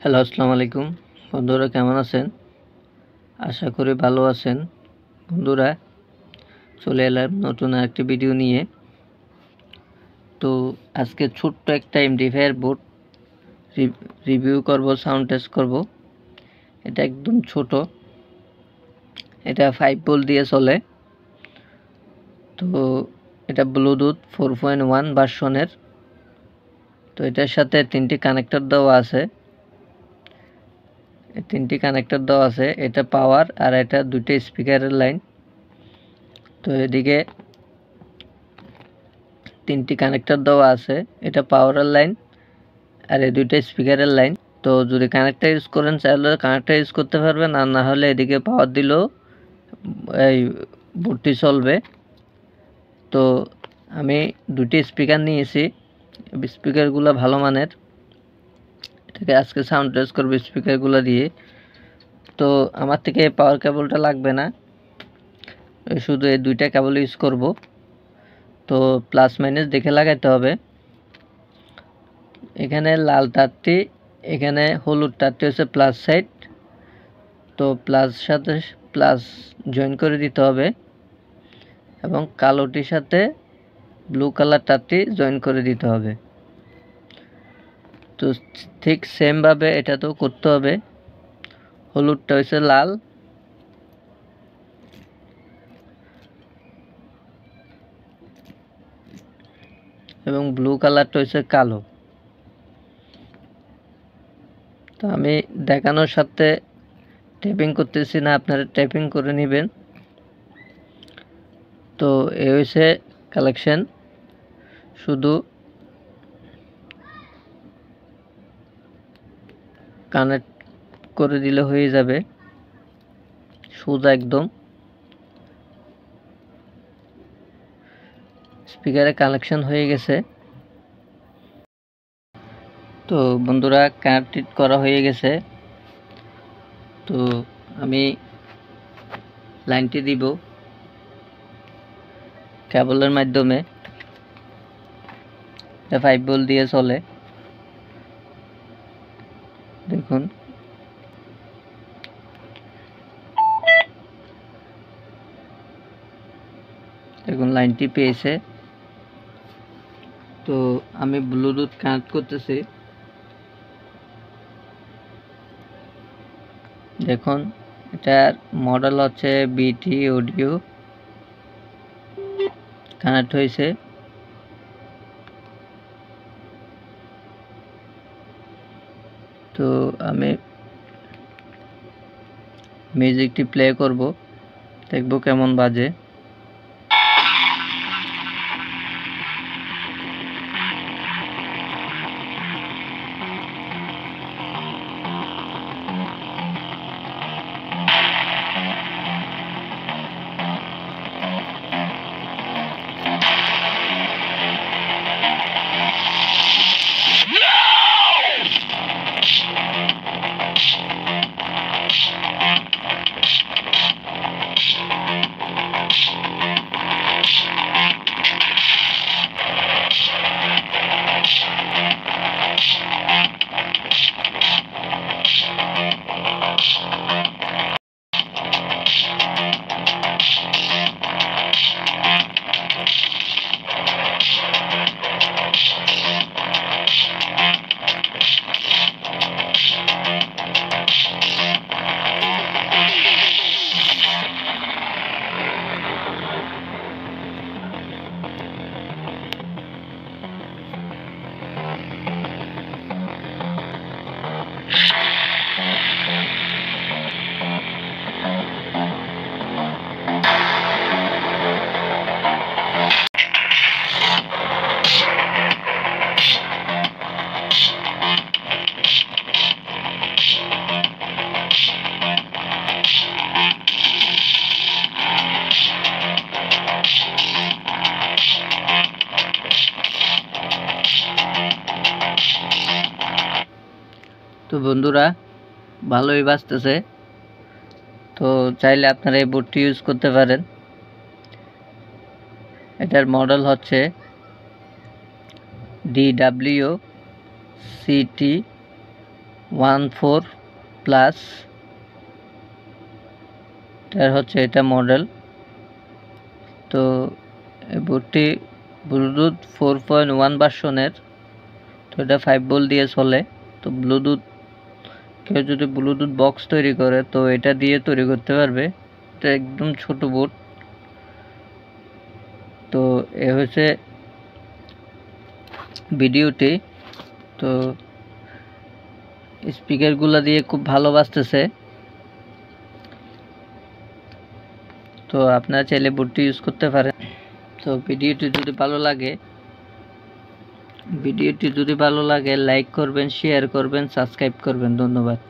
Hello, আসসালামু আলাইকুম। বন্ধুরা কেমন আছেন? আশা করি ভালো আছেন। বন্ধুরা চলে এলাম নতুন আরেকটি ভিডিও নিয়ে। তো আজকে ছোট্ট একটা এমডিফায়ার বোর্ড রিভিউ করব, সাউন্ড টেস্ট করব। এটা একদম ছোট, এটা 5 ভোল্ট দিয়ে চলে। তো এটা ব্লুটুথ 4.1 ভার্সনের। তো এটার সাথে তিনটি কানেক্টর দেওয়া আছে। এটা পাওয়ার, আর এটা দুটো স্পিকারের লাইন। তো এদিকে তিনটি কানেক্টর দেওয়া আছে, এটা পাওয়ারের লাইন আর এই দুইটা স্পিকারের লাইন। তো যদি কানেক্টর ইউজ করেন চাইলে কানেক্টর ইউজ করতে পারবেন, আর না হলে এদিকে পাওয়ার দিলেও এই বোর্ডটি চলবে। তো আমি দুটি স্পিকার নিয়েছি, স্পিকারগুলো ভালো মানের। এটাকে আজকে সাউন্ড টেস্ট করবো স্পিকারগুলো দিয়ে। তো আমার থেকে পাওয়ার কেবলটা লাগবে না, শুধু এই দুইটা কেবল ইউজ করব। তো প্লাস মাইনাস দেখে লাগাইতে হবে। এখানে লাল তারটি, এখানে হলুদ তারটি হচ্ছে প্লাস সাইড। তো সাথে প্লাস জয়েন করে দিতে হবে, এবং কালোটির সাথে ব্লু কালার তারটি জয়েন করে দিতে হবে। তো ঠিক সেমভাবে এটাতেও করতে হবে। হলুদটা হচ্ছে লাল, এবং ব্লু কালারটা হচ্ছে কালো। তো আমি দেখানোর সাথে ট্যাপিং করতেছি না, আপনারা ট্যাপিং করে নেবেন। তো এই হচ্ছে কালেকশন, শুধু কানেক্ট করে দিলে হয়ে যাবে, সোজা একদম। স্পিকারে কানেকশন হয়ে গেছে। তো বন্ধুরা কানেক্ট করা হয়ে গেছে। তো আমি লাইনটি দিব কেবলের মাধ্যমে। এটা 5 ভোল্ট দিয়ে চলে, দেখুন। দেখুন লাইনটি পেয়েছে। তো আমি ব্লুটুথ কানেক্ট করতেছি, দেখুন। এটার মডেল হচ্ছে বিটি অডিও, কানেক্ট হয়েছে। তো আমি মিউজিকটি প্লে করব, দেখব কেমন বাজে। তো বন্ধুরা ভালোই বাজতেছে। তো চাইলে আপনারা এই বোর্ডটি ইউজ করতে পারেন। এটার মডেল হচ্ছে DWCT 14+ এটার হচ্ছে এটা মডেল। তো এই বোর্ডটি ব্লুটুথ 4.1 ভার্সনের। তো এটা 5 ভোল্ট দিয়ে চলে। তো কেউ যদি ব্লুটুথ বক্স তৈরি করে তো এটা দিয়ে তৈরি করতে পারবে। এটা একদম ছোট বোর্ড। তো এ হচ্ছে ভিডিওটি। তো স্পিকারগুলো দিয়ে খুব ভালো বাজতেছে। তো আপনারা চাইলে বোর্ডটি ইউজ করতে পারেন। তো ভিডিওটি যদি ভালো লাগে লাইক করবেন, শেয়ার করবেন, সাবস্ক্রাইব করবেন। ধন্যবাদ।